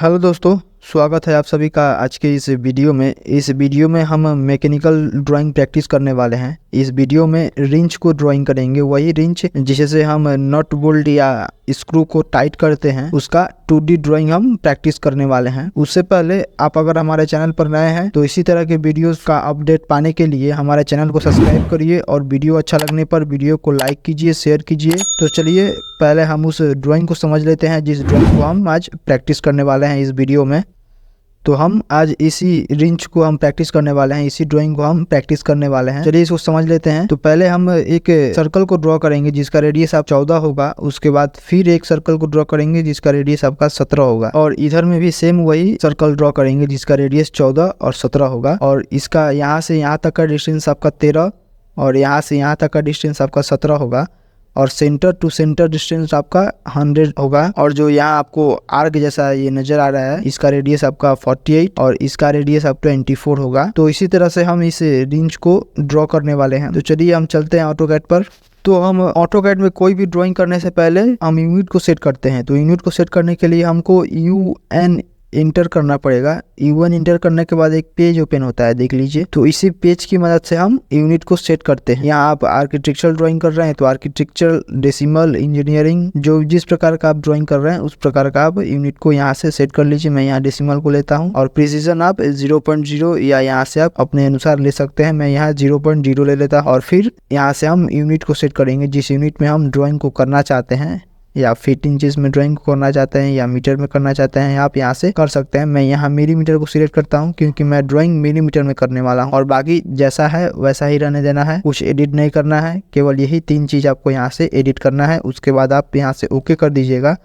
Hello दोस्तों, स्वागत है आप सभी का आज के इस वीडियो में। इस वीडियो में हम मैकेनिकल ड्राइंग प्रैक्टिस करने वाले हैं। इस वीडियो में रिंच को ड्राइंग करेंगे, वही रिंच जिससे हम नट बोल्ट या स्क्रू को टाइट करते हैं, उसका 2D ड्राइंग हम प्रैक्टिस करने वाले हैं। उससे पहले आप अगर हमारे चैनल पर नए हैं तो इसी तरह के वीडियोस का अपडेट पाने के लिए हमारे चैनल को सब्सक्राइब करिए और वीडियो अच्छा लगने पर वीडियो को लाइक कीजिए, शेयर कीजिए। तो चलिए पहले हम उस ड्राइंग को समझ लेते हैं जिस ड्राइंग को हम आज प्रैक्टिस करने वाले हैं इस वीडियो में। तो हम आज इसी रिंच को हम प्रैक्टिस करने वाले हैं, इसी ड्राइंग को हम प्रैक्टिस करने वाले हैं। चलिए इसको समझ लेते हैं। तो पहले हम एक सर्कल को ड्रॉ करेंगे जिसका रेडियस आप 14 होगा। उसके बाद फिर एक सर्कल को ड्रॉ करेंगे जिसका रेडियस आपका 17 होगा, और इधर में भी सेम वही सर्कल ड्रॉ करेंगे जिसका रेडियस 14 और 17 होगा। और इसका यहाँ से यहाँ तक का डिस्टेंस आपका 13 और यहाँ से यहाँ तक का डिस्टेंस आपका 17 होगा, और सेंटर टू सेंटर डिस्टेंस आपका 100 होगा। और जो यहाँ आपको आर्क जैसा ये नजर आ रहा है, इसका रेडियस आपका 48 और इसका रेडियस आपका 24 होगा। तो इसी तरह से हम इस रिंच को ड्रॉ करने वाले हैं। तो चलिए हम चलते हैं ऑटोकैड पर। तो हम ऑटोकैड में कोई भी ड्राइंग करने से पहले हम यूनिट को सेट करते हैं। तो यूनिट को सेट करने के लिए हमको UN इंटर करना पड़ेगा। UN इंटर करने के बाद एक पेज ओपन होता है, देख लीजिए। तो इसी पेज की मदद से हम यूनिट को सेट करते हैं। यहाँ आप आर्किटेक्चरल ड्राइंग कर रहे हैं तो आर्किटेक्चरल, डेसिमल, इंजीनियरिंग, जो जिस प्रकार का आप ड्राइंग कर रहे हैं उस प्रकार का आप यूनिट को यहाँ से सेट कर लीजिए। मैं यहाँ डेसिमल को लेता हूँ और प्रिसीजन आप 0.0 या यहाँ से आप अपने अनुसार ले सकते हैं। मैं यहाँ 0.0 ले लेता हूँ और फिर यहाँ से हम यूनिट को सेट करेंगे जिस यूनिट में हम ड्राइंग को करना चाहते हैं, या फीट इंचेस में ड्राइंग करना चाहते हैं या मीटर में करना चाहते हैं, आप यहाँ से कर सकते हैं। मैं यहाँ मिलीमीटर को सिलेक्ट करता हूँ क्योंकि मैं ड्राइंग मिलीमीटर में करने वाला हूँ, और बाकी जैसा है वैसा ही रहने देना है, कुछ एडिट नहीं करना है। केवल यही 3 चीज़ आपको यहाँ से एडिट करना है। उसके बाद आप यहाँ से ओके कर दीजिएगा।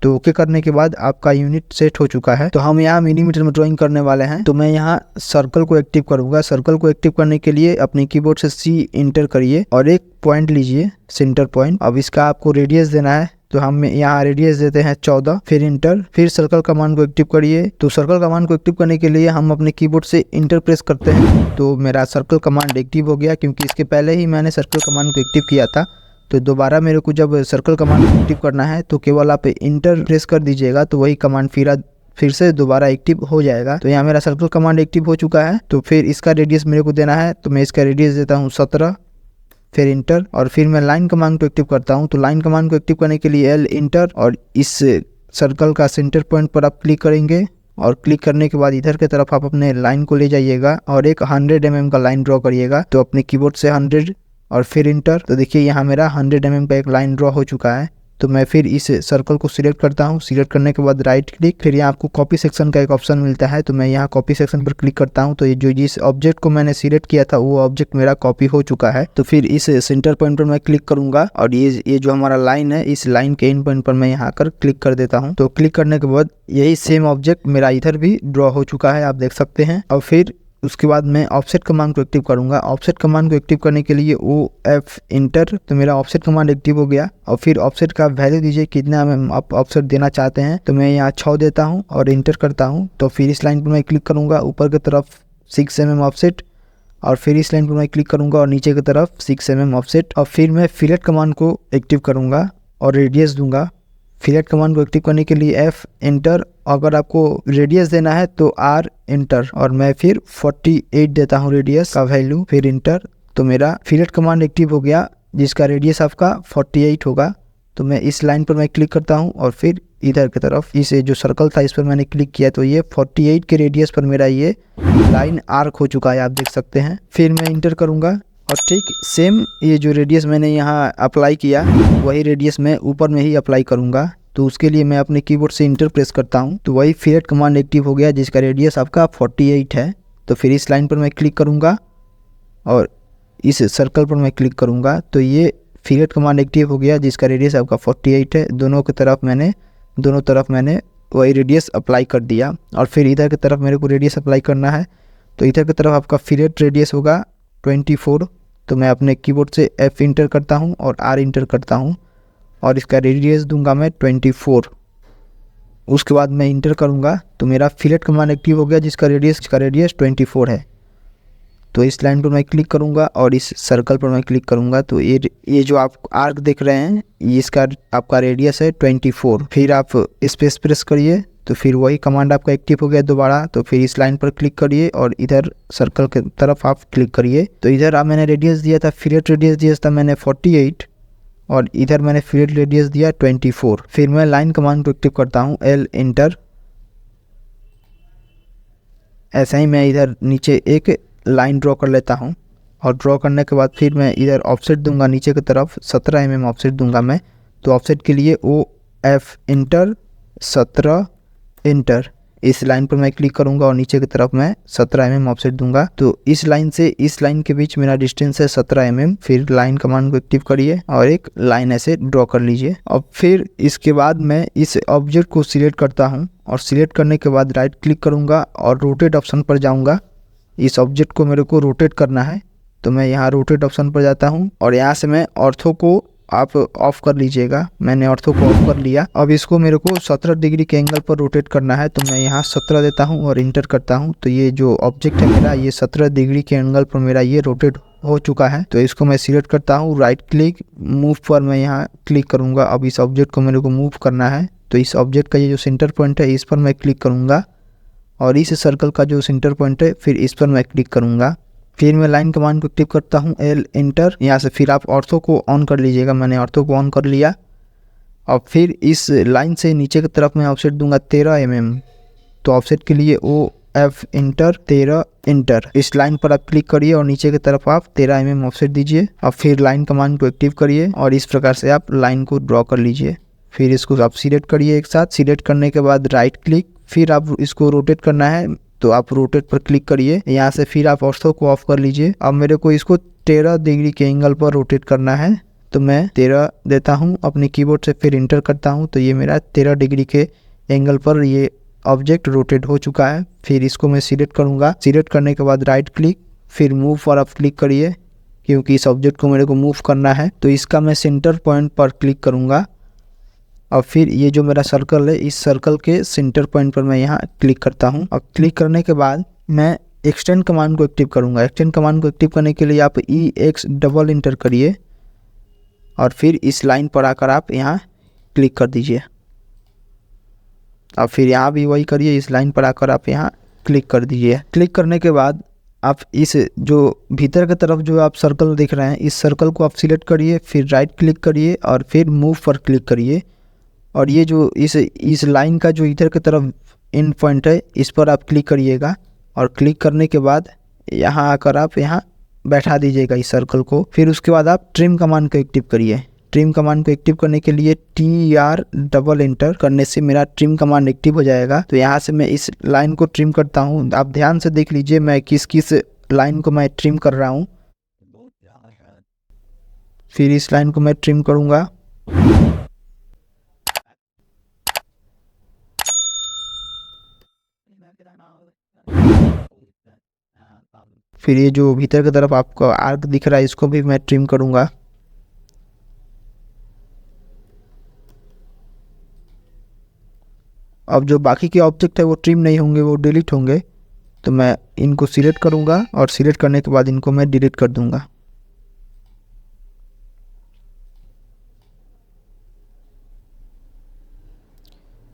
तो ओके करने के बाद आपका यूनिट सेट हो चुका है। तो हम यहाँ मिलीमीटर में ड्राइंग करने वाले हैं। तो मैं यहाँ सर्कल को एक्टिव करूँगा। सर्कल को एक्टिव करने के लिए अपने कीबोर्ड से C इंटर करिए और एक पॉइंट लीजिए, सेंटर पॉइंट। अब इसका आपको रेडियस देना है, तो हम यहाँ रेडियस देते हैं 14, फिर इंटर, फिर सर्कल कमांड को एक्टिव करिए। तो सर्कल कमांड को एक्टिव करने के लिए हम अपने कीबोर्ड से इंटर प्रेस करते हैं। तो मेरा सर्कल कमांड एक्टिव हो गया क्योंकि इसके पहले ही मैंने सर्कल कमांड को एक्टिव किया था। तो दोबारा मेरे को जब सर्कल कमांड को एक्टिव करना है तो केवल आप इंटर प्रेस कर दीजिएगा, तो वही कमांड फिर से दोबारा एक्टिव हो जाएगा। तो यहाँ मेरा सर्कल कमांड एक्टिव हो चुका है। तो फिर इसका रेडियस मेरे को देना है, तो मैं इसका रेडियस देता हूँ 17, फिर इंटर, और फिर मैं लाइन कमांड को एक्टिव करता हूं। तो लाइन कमांड को एक्टिव करने के लिए L इंटर, और इस सर्कल का सेंटर पॉइंट पर आप क्लिक करेंगे, और क्लिक करने के बाद इधर की तरफ आप अपने लाइन को ले जाइएगा और एक 100 mm का लाइन ड्रॉ करिएगा। तो अपने कीबोर्ड से 100 और फिर इंटर। तो देखिए यहाँ मेरा 100 mm का एक लाइन ड्रॉ हो चुका है। तो मैं फिर इस सर्कल को सिलेक्ट करता हूँ। सिलेक्ट करने के बाद राइट क्लिक, फिर यहाँ आपको कॉपी सेक्शन का एक ऑप्शन मिलता है। तो मैं यहाँ कॉपी सेक्शन पर क्लिक करता हूँ। तो ये जो जिस ऑब्जेक्ट को मैंने सिलेक्ट किया था वो ऑब्जेक्ट मेरा कॉपी हो चुका है। तो फिर इस सेंटर पॉइंट पर मैं क्लिक करूंगा और ये जो हमारा लाइन है, इस लाइन के एंड पॉइंट पर मैं यहाँ कर क्लिक कर देता हूँ। तो क्लिक करने के बाद यही सेम ऑब्जेक्ट मेरा इधर भी ड्रॉ हो चुका है, आप देख सकते हैं। और फिर उसके बाद मैं ऑफसेट कमांड को एक्टिव करूंगा। ऑफसेट कमांड को एक्टिव करने के लिए OF इंटर। तो मेरा ऑफसेट कमांड एक्टिव हो गया। और फिर ऑफसेट का वैल्यू दीजिए, कितना में आप ऑफसेट देना चाहते हैं। तो मैं यहाँ 6 देता हूँ और इंटर करता हूँ। तो फिर इस लाइन पर मैं क्लिक करूँगा, ऊपर की तरफ 6 mm ऑफसेट, और फिर इस लाइन पर मैं क्लिक करूँगा और नीचे की तरफ 6 mm ऑफसेट। और फिर मैं फिलेट कमांड को एक्टिव करूँगा और रेडियस दूंगा। फिलेट कमांड को एक्टिव करने के लिए F इंटर, अगर आपको रेडियस देना है तो R इंटर, और मैं फिर 48 देता हूँ रेडियस का वैल्यू, फिर इंटर। तो मेरा फिलेट कमांड एक्टिव हो गया जिसका रेडियस आपका 48 होगा। तो मैं इस लाइन पर मैं क्लिक करता हूँ और फिर इधर की तरफ इस जो सर्कल था इस पर मैंने क्लिक किया। तो ये 48 के रेडियस पर मेरा ये लाइन आर्क हो चुका है, आप देख सकते हैं। फिर मैं इंटर करूँगा और ठीक सेम ये जो रेडियस मैंने यहाँ अप्लाई किया वही रेडियस मैं ऊपर में ही अप्लाई करूँगा। तो उसके लिए मैं अपने कीबोर्ड से इंटर प्रेस करता हूँ। तो वही फिलेट कमांड एक्टिव हो गया जिसका रेडियस आपका 48 है। तो फिर इस लाइन पर मैं क्लिक करूँगा और इस सर्कल पर मैं क्लिक करूँगा। तो ये फिलेट कमांड एक्टिव हो गया जिसका रेडियस आपका 48 है। दोनों तरफ मैंने वही रेडियस अप्लाई कर दिया। और फिर इधर की तरफ मेरे को रेडियस अप्लाई करना है। तो इधर की तरफ आपका फिलेट रेडियस होगा 24। तो मैं अपने कीबोर्ड से F इंटर करता हूँ और R इंटर करता हूँ और इसका रेडियस दूंगा मैं 24। उसके बाद मैं इंटर करूँगा तो मेरा फिलेट कमांड एक्टिव हो गया जिसका रेडियस 24 है। तो इस लाइन पर मैं क्लिक करूँगा और इस सर्कल पर मैं क्लिक करूँगा। तो ये जो आप आर्क देख रहे हैं इसका आपका रेडियस है 24। फिर आप स्पेस प्रेस करिए तो फिर वही कमांड आपका एक्टिव हो गया दोबारा। तो फिर इस लाइन पर क्लिक करिए और इधर सर्कल के तरफ आप क्लिक करिए। तो इधर आप मैंने रेडियस दिया था, फिलेट रेडियस दिया था मैंने 48 और इधर मैंने फिलेट रेडियस दिया 24। फिर मैं लाइन कमांड को एक्टिव करता हूँ, L इंटर। ऐसा ही मैं इधर नीचे एक लाइन ड्रॉ कर लेता हूँ और ड्रॉ करने के बाद फिर मैं इधर ऑफसेट दूंगा नीचे की तरफ 17 mm ऑफसेट दूंगा मैं। तो ऑफसेट के लिए OF इंटर 17 इंटर, इस लाइन पर मैं क्लिक करूंगा और नीचे की तरफ मैं 17 mm ऑफसेट दूंगा। तो इस लाइन से इस लाइन के बीच मेरा डिस्टेंस है 17 mm। फिर लाइन कमांड को एक्टिव करिए और एक लाइन ऐसे ड्रॉ कर लीजिए। अब फिर इसके बाद मैं इस ऑब्जेक्ट को सिलेक्ट करता हूँ और सिलेक्ट करने के बाद राइट क्लिक करूंगा और रोटेट ऑप्शन पर जाऊंगा। इस ऑब्जेक्ट को मेरे को रोटेट करना है, तो मैं यहाँ रोटेट ऑप्शन पर जाता हूँ और यहाँ से मैं ऑर्थो को आप ऑफ कर लीजिएगा। मैंने ऑर्थो को ऑफ कर लिया। अब इसको मेरे को 17 डिग्री के एंगल पर रोटेट करना है, तो मैं यहाँ 17 देता हूँ और इंटर करता हूँ। तो ये जो ऑब्जेक्ट है मेरा, ये 17 डिग्री के एंगल पर मेरा ये रोटेट हो चुका है। तो इसको मैं सिलेक्ट करता हूँ, राइट क्लिक, मूव पर मैं यहाँ क्लिक करूँगा। अब इस ऑब्जेक्ट को मेरे को मूव करना है, तो इस ऑब्जेक्ट का ये जो सेंटर पॉइंट है इस पर मैं क्लिक करूँगा और इस सर्कल का जो सेंटर पॉइंट है फिर इस पर मैं क्लिक करूँगा। फिर मैं लाइन कमांड को एक्टिव करता हूँ, L इंटर। यहाँ से फिर आप ऑर्थो को ऑन कर लीजिएगा। मैंने ऑर्थो को ऑन कर लिया और फिर इस लाइन से नीचे की तरफ मैं ऑफसेट दूंगा 13 mm। तो ऑफसेट के लिए OF इंटर 13 इंटर, इस लाइन पर आप क्लिक करिए और नीचे की तरफ आप 13 mm ऑफसेट दीजिए। अब फिर लाइन कमांड को एक्टिव करिए और इस प्रकार से आप लाइन को ड्रॉ कर लीजिए। फिर इसको आप सिलेक्ट करिए एक साथ। सिलेक्ट करने के बाद राइट क्लिक, फिर आप इसको रोटेट करना है तो आप रोटेट पर क्लिक करिए। यहाँ से फिर आप ऑर्थो को ऑफ कर लीजिए। अब मेरे को इसको 13 डिग्री के एंगल पर रोटेट करना है, तो मैं 13 देता हूँ अपने कीबोर्ड से, फिर इंटर करता हूँ। तो ये मेरा 13 डिग्री के एंगल पर ये ऑब्जेक्ट रोटेट हो चुका है। फिर इसको मैं सिलेक्ट करूँगा। सिलेक्ट करने के बाद राइट क्लिक, फिर मूव पर आप क्लिक करिए क्योंकि इस ऑब्जेक्ट को मेरे को मूव करना है। तो इसका मैं सेंटर पॉइंट पर क्लिक करूँगा और फिर ये जो मेरा सर्कल है इस सर्कल के सेंटर पॉइंट पर मैं यहाँ क्लिक करता हूँ। और क्लिक करने के बाद मैं एक्सटेंड कमांड को एक्टिव करूँगा। एक्सटेंड कमांड को एक्टिव करने के लिए आप EX डबल इंटर करिए और फिर इस लाइन पर आकर आप यहाँ क्लिक कर दीजिए और फिर यहाँ भी वही करिए, इस लाइन पर आकर आप यहाँ क्लिक कर दीजिए। क्लिक करने के बाद आप इस जो भीतर की तरफ जो आप सर्कल देख रहे हैं इस सर्कल को आप सिलेक्ट करिए, फिर राइट क्लिक करिए और फिर मूव पर क्लिक करिए और ये जो इस लाइन का जो इधर की तरफ एंड पॉइंट है इस पर आप क्लिक करिएगा और क्लिक करने के बाद यहाँ आकर आप यहाँ बैठा दीजिएगा इस सर्कल को। फिर उसके बाद आप ट्रिम कमांड को एक्टिव करिए। ट्रिम कमांड को एक्टिव करने के लिए TR डबल इंटर करने से मेरा ट्रिम कमांड एक्टिव हो जाएगा। तो यहाँ से मैं इस लाइन को ट्रिम करता हूँ। आप ध्यान से देख लीजिए मैं किस किस लाइन को मैं ट्रिम कर रहा हूँ। फिर इस लाइन को मैं ट्रिम करूँगा। फिर ये जो भीतर की तरफ आपको आर्क दिख रहा है इसको भी मैं ट्रिम करूँगा। अब जो बाकी के ऑब्जेक्ट है वो ट्रिम नहीं होंगे, वो डिलीट होंगे। तो मैं इनको सिलेक्ट करूँगा और सिलेक्ट करने के बाद इनको मैं डिलीट कर दूँगा।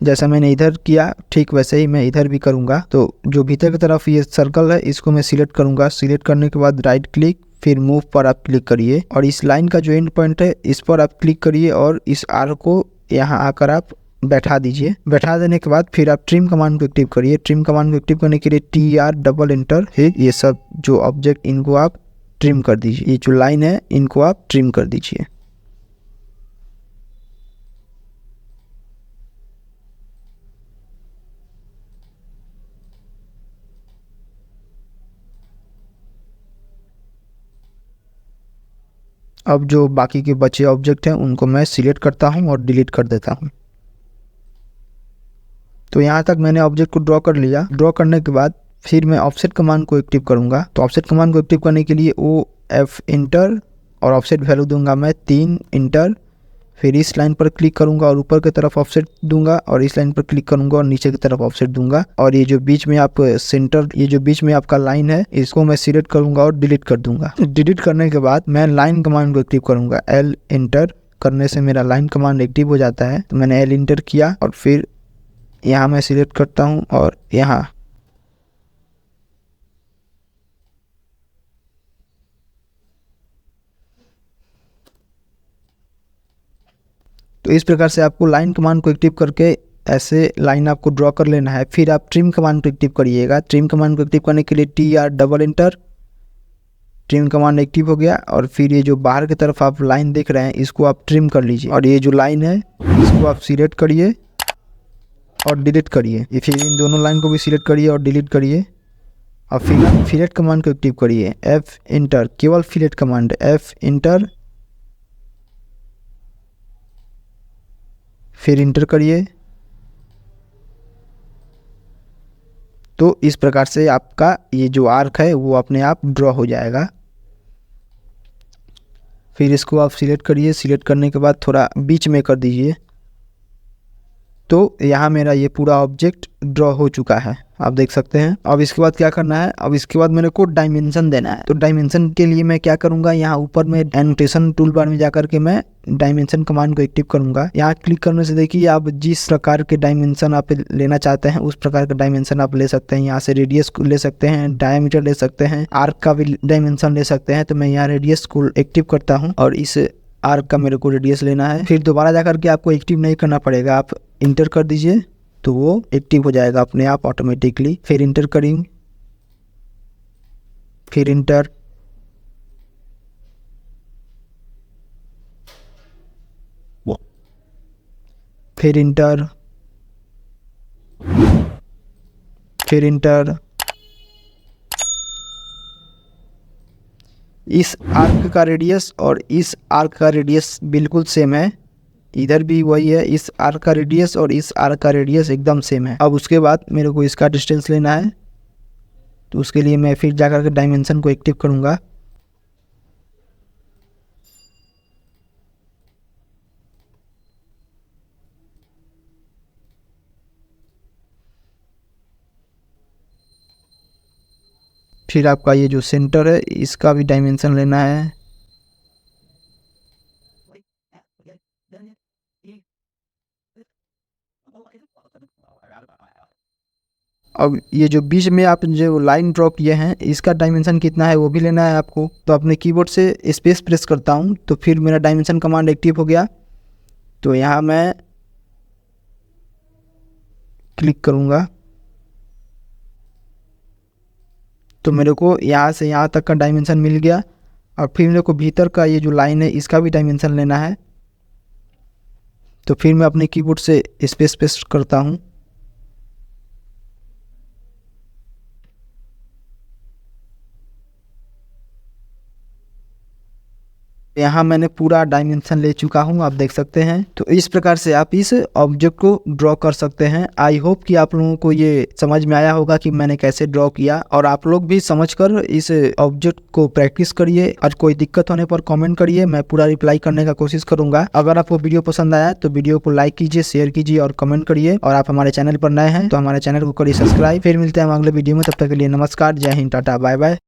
जैसा मैंने इधर किया ठीक वैसे ही मैं इधर भी करूँगा। तो जो भीतर की तरफ ये सर्कल है इसको मैं सिलेक्ट करूँगा। सिलेक्ट करने के बाद राइट क्लिक, फिर मूव पर आप क्लिक करिए और इस लाइन का जो एंड पॉइंट है इस पर आप क्लिक करिए और इस आर्क को यहाँ आकर आप बैठा दीजिए। बैठा देने के बाद फिर आप ट्रिम कमांड को एक्टिव करिए। ट्रिम कमांड को एक्टिव करने के लिए TR डबल इंटर, फिर ये सब जो ऑब्जेक्ट इनको आप ट्रिम कर दीजिए। ये जो लाइन है इनको आप ट्रिम कर दीजिए। अब जो बाकी के बचे ऑब्जेक्ट हैं उनको मैं सिलेक्ट करता हूं और डिलीट कर देता हूं। तो यहाँ तक मैंने ऑब्जेक्ट को ड्रॉ कर लिया। ड्रॉ करने के बाद फिर मैं ऑफसेट कमांड को एक्टिव करूँगा। तो ऑफसेट कमांड को एक्टिव करने के लिए OF इंटर और ऑफसेट वैल्यू दूंगा मैं 3 इंटर। फिर इस लाइन पर क्लिक करूंगा और ऊपर की तरफ ऑफसेट दूंगा और इस लाइन पर क्लिक करूंगा और नीचे की तरफ ऑफसेट दूंगा। और ये जो बीच में आप सेंटर, ये जो बीच में आपका लाइन है इसको मैं सिलेक्ट करूंगा और डिलीट कर दूंगा। डिलीट करने के बाद मैं लाइन कमांड को एक्टिव करूंगा। L इंटर करने से मेरा लाइन कमांड एक्टिव हो जाता है। तो मैंने L इंटर किया और फिर यहाँ मैं सिलेक्ट करता हूँ और यहाँ तो इस प्रकार से आपको लाइन कमांड को एक्टिव करके ऐसे लाइन आपको ड्रॉ कर लेना है। फिर आप ट्रिम कमांड को एक्टिव करिएगा। ट्रिम कमांड को एक्टिव करने के लिए TR double enter, trim command active हो गया। और फिर ये जो बाहर की तरफ आप लाइन देख रहे हैं इसको आप ट्रिम कर लीजिए और ये जो लाइन है इसको आप सिलेक्ट करिए और डिलीट करिए। फिर इन दोनों लाइन को भी सिलेक्ट करिए और डिलीट करिए और फिर फिलेट कमांड को एक्टिव करिए, F इंटर, केवल फिलेट कमांड F इंटर, फिर इंटर करिए। तो इस प्रकार से आपका ये जो आर्क है वो अपने आप ड्रॉ हो जाएगा। फिर इसको आप सिलेक्ट करिए, सिलेक्ट करने के बाद थोड़ा बीच में कर दीजिए। तो यहाँ मेरा ये पूरा ऑब्जेक्ट ड्रॉ हो चुका है, आप देख सकते हैं। अब इसके बाद क्या करना है, अब इसके बाद मेरे को डायमेंशन देना है। तो डायमेंशन के लिए मैं क्या करूँगा, यहाँ ऊपर में एनोटेशन टूल बार में जाकर के मैं डायमेंशन कमांड को एक्टिव करूँगा। यहाँ क्लिक करने से देखिए आप जिस प्रकार के डायमेंशन आप लेना चाहते हैं उस प्रकार का डायमेंशन आप ले सकते हैं। यहाँ से रेडियस को ले सकते हैं, डायमीटर ले सकते हैं, आर्क का भी डायमेंशन ले सकते हैं। तो मैं यहाँ रेडियस को एक्टिव करता हूँ और इस आर्क का मेरे को रेडियस लेना है। फिर दोबारा जाकर के आपको एक्टिव नहीं करना पड़ेगा, आप इंटर कर दीजिए तो वो एक्टिव हो जाएगा अपने आप ऑटोमेटिकली। फिर इंटर करेंगे, फिर इंटर, फिर इंटर, फिर इंटर। इस आर्क का रेडियस और इस आर्क का रेडियस बिल्कुल सेम है, इधर भी वही है। इस आर्क का रेडियस और इस आर्क का रेडियस एकदम सेम है। अब उसके बाद मेरे को इसका डिस्टेंस लेना है, तो उसके लिए मैं फिर जाकर के डायमेंशन को एक्टिव करूँगा। फिर आपका ये जो सेंटर है इसका भी डायमेंशन लेना है। अब ये जो बीच में आप जो लाइन ड्रॉ किए हैं इसका डायमेंशन कितना है वो भी लेना है आपको। तो अपने कीबोर्ड से स्पेस प्रेस करता हूँ तो फिर मेरा डायमेंशन कमांड एक्टिव हो गया। तो यहाँ मैं क्लिक करूँगा तो मेरे को यहाँ से यहाँ तक का डायमेंशन मिल गया। और फिर मेरे को भीतर का ये जो लाइन है इसका भी डायमेंशन लेना है। तो फिर मैं अपने कीबोर्ड से स्पेस प्रेस करता हूँ। यहाँ मैंने पूरा डायमेंशन ले चुका हूँ, आप देख सकते हैं। तो इस प्रकार से आप इस ऑब्जेक्ट को ड्रॉ कर सकते हैं। आई होप कि आप लोगों को ये समझ में आया होगा कि मैंने कैसे ड्रॉ किया, और आप लोग भी समझकर इस ऑब्जेक्ट को प्रैक्टिस करिए और कोई दिक्कत होने पर कमेंट करिए, मैं पूरा रिप्लाई करने का कोशिश करूंगा। अगर आपको वीडियो पसंद आया तो वीडियो को लाइक कीजिए, शेयर कीजिए और कमेंट करिए। और आप हमारे चैनल पर नए हैं तो हमारे चैनल को करिए सब्सक्राइब। फिर मिलते हैं हम अगले वीडियो में, तब तक के लिए नमस्कार, जय हिंद, टाटा, बाय बाय।